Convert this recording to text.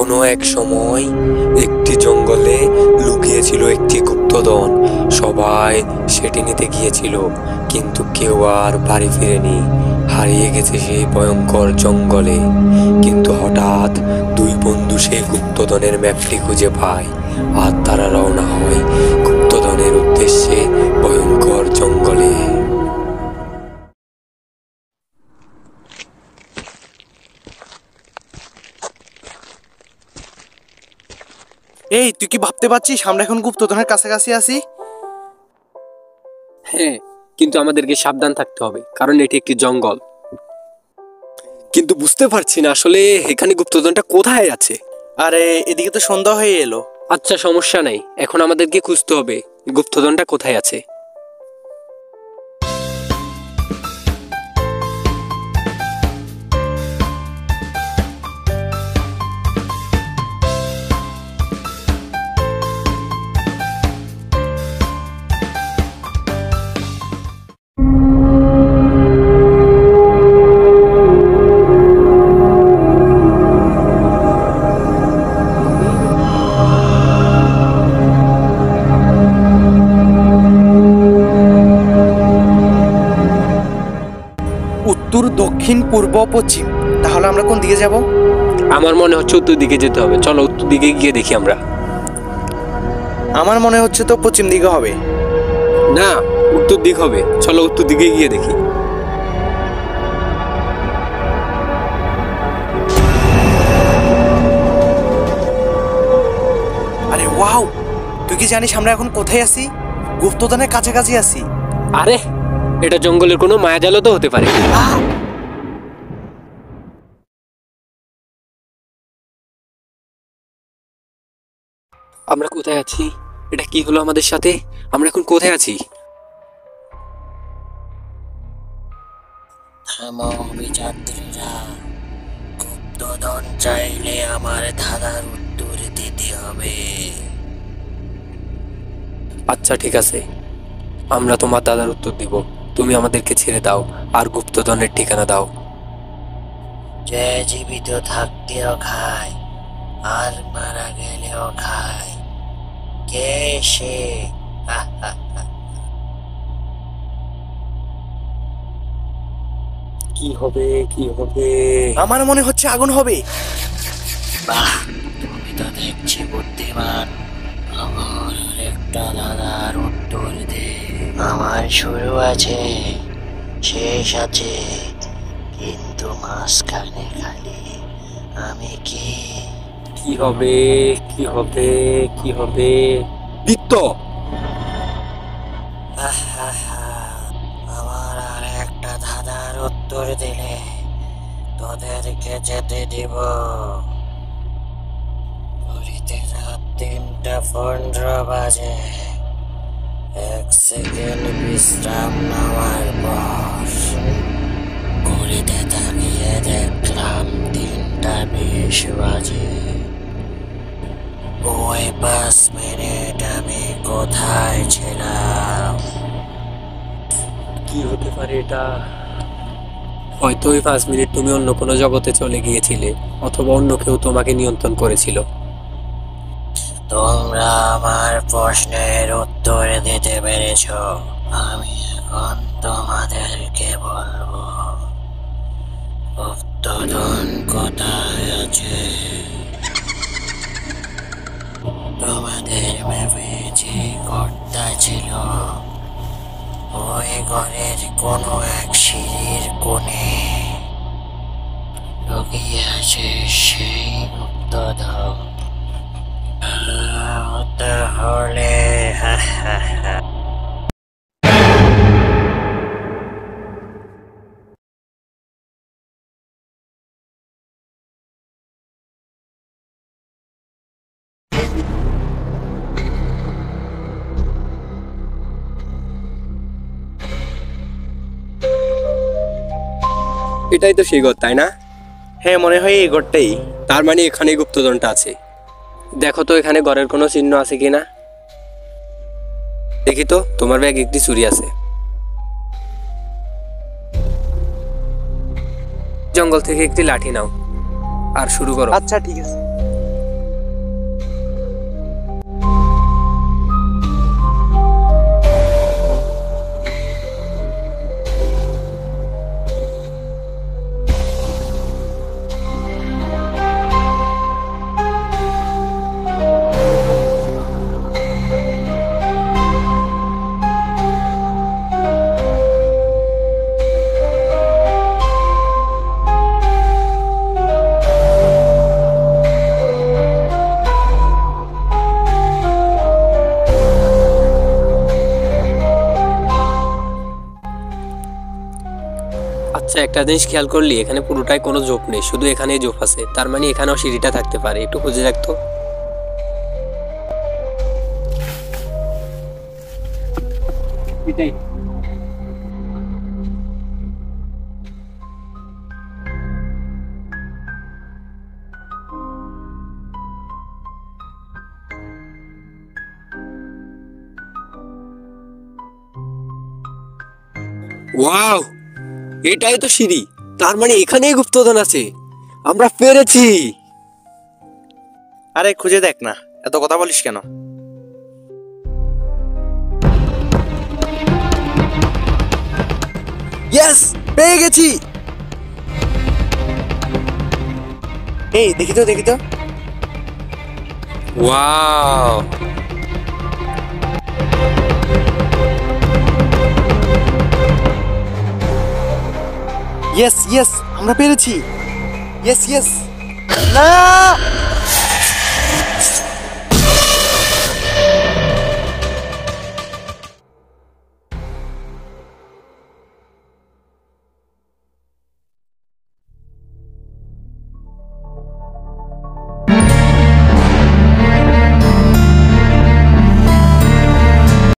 কোনো এক সময় একটি জঙ্গলে লুকিয়েছিল একটি গুপ্তধন। সবাই সেটি নিতে গিয়েছিল, কিন্তু কেউ আর বাড়ি ফিরেনি। হারিয়ে গেছে সেই ভয়ঙ্কর জঙ্গলে। কিন্তু হঠাৎ দুই বন্ধু সেই গুপ্তধনের ম্যাপটি খুঁজে পায়, আর তারা রওনা হয় গুপ্তধনের উদ্দেশ্যে ভয়ঙ্কর জঙ্গলে। এই, তুই কি ভাবতে পারছিস আমরা এখন গুপ্তধনের কাছাকাছি আছি? হ্যাঁ, কিন্তু আমাদেরকে সাবধান থাকতে হবে, কারণ এটি একটি জঙ্গল। কিন্তু বুঝতে পারছি না আসলে এখানে গুপ্তধনটা কোথায় আছে। আরে, এদিকে তো সন্ধ্যা হয়ে এলো। আচ্ছা, সমস্যা নাই, এখন আমাদেরকে খুঁজতে হবে গুপ্তধনটা কোথায় আছে। উত্তর, দক্ষিণ, পূর্ব, পশ্চিম। তাহলে আমরা কোন দিকে যাব? আমার মনে হচ্ছে উত্তর দিকে যেতে হবে। চলো উত্তর দিকে গিয়ে দেখি আমরা। আমার মনে হচ্ছে তো পশ্চিম দিকে হবে। না, উত্তর দিক হবে। চলো উত্তর দিকে গিয়ে দেখি। আরে ওয়াও, তুই কি জানিস আমরা এখন কোথায় আছি? গুপ্তধনের কাছাকাছি আছি। আরে, এটা জঙ্গলের কোনো মায়াজালও তো হতে পারে। আমরা কোথায় আছি? এটা কি হলো আমাদের সাথে? আমরা এখন কোথায় আছি? থামো অভিযাত্রীরা, গুপ্তধন চাইলে আমার ধাঁধার উত্তর দিতে হবে। আচ্ছা ঠিক আছে, আমরা তোমার দাদার উত্তর দিব। তুমি আমাদেরকে ছেড়ে দাও আর গুপ্তধনের ঠিকানা দাও। যে জীবিত থাকতেও খায় আর মারা গেলেও খায়, কে সে? কি হবে, কি হবে? আমার মনে হচ্ছে আগুন হবে। বাহ, তুমি তো দেখছি বুদ্ধিমান। আমার একটা দাদার উত্তর দে। আমার শুরু আছে, শেষ আছে, কিন্তু মাঝখানে খালি আমি কি? কি হবে, কি হবে, কি হবে? বৃত্ত। আমার আর একটা ধাঁধার উত্তর দিলে তোদেরকে যেতে দিব। ঘড়িতে রাত 3:15 বাজে। 1 সেকেন্ড বিশ্রাম নেওয়ার পর ঘড়িতে তাকিয়ে দেখলাম 3:20 বাজে। ওই 5 মিনিট আমি কোথায় ছিলাম? কি হতে পারে এটা? হয়তো ওই 5 মিনিট তুমি অন্য কোনো জগতে চলে গিয়েছিলে, অথবা অন্য কেউ তোমাকে নিয়ন্ত্রণ করেছিল। তোমরা আমার প্রশ্নের উত্তর দিতে পেরেছ। আমি এখন তোমাদেরকে বলবো গুপ্তধন কোথায় আছে। তোমাদের ম্যাপে যে ঘরটা ছিল, ওই ঘরের কোনো এক সিঁড়ির কোণে লুকিয়ে আছে সেই গুপ্তধন। তাহলে এটাই তো সেই ঘর, তাই না? হ্যাঁ, মনে হয় এই ঘরটাই। তার মানে এখানে গুপ্তধনটা আছে। দেখো তো এখানে ঘরের কোনো চিহ্ন আছে কিনা। দেখি তো, তোমার ব্যাগ একটি চুরি আছে। জঙ্গল থেকে একটি লাঠি নাও আর শুরু করো। আচ্ছা ঠিক আছে। একটা জিনিস খেয়াল করলি, এখানে পুরোটাই কোনো জোপ নেই, শুধু এখানেই জোপ আছে। তার মানে এখানেও সিঁড়িটা থাকতে পারে, একটু খুঁজে দেখতো। এটাই। ওয়াও, এটাই তো সিঁড়ি। তার মানে এখানেই গুপ্তধন আছে। আমরা পেরেছি। আরে খুঁজে দেখ না, এত কথা বলিস কেন? ইয়েস, পেয়ে গেছি। এই দেখি তো দেখি তো। ওয়াও, ইয়েস ইয়েস, আমরা পেরেছি। Yes yes. না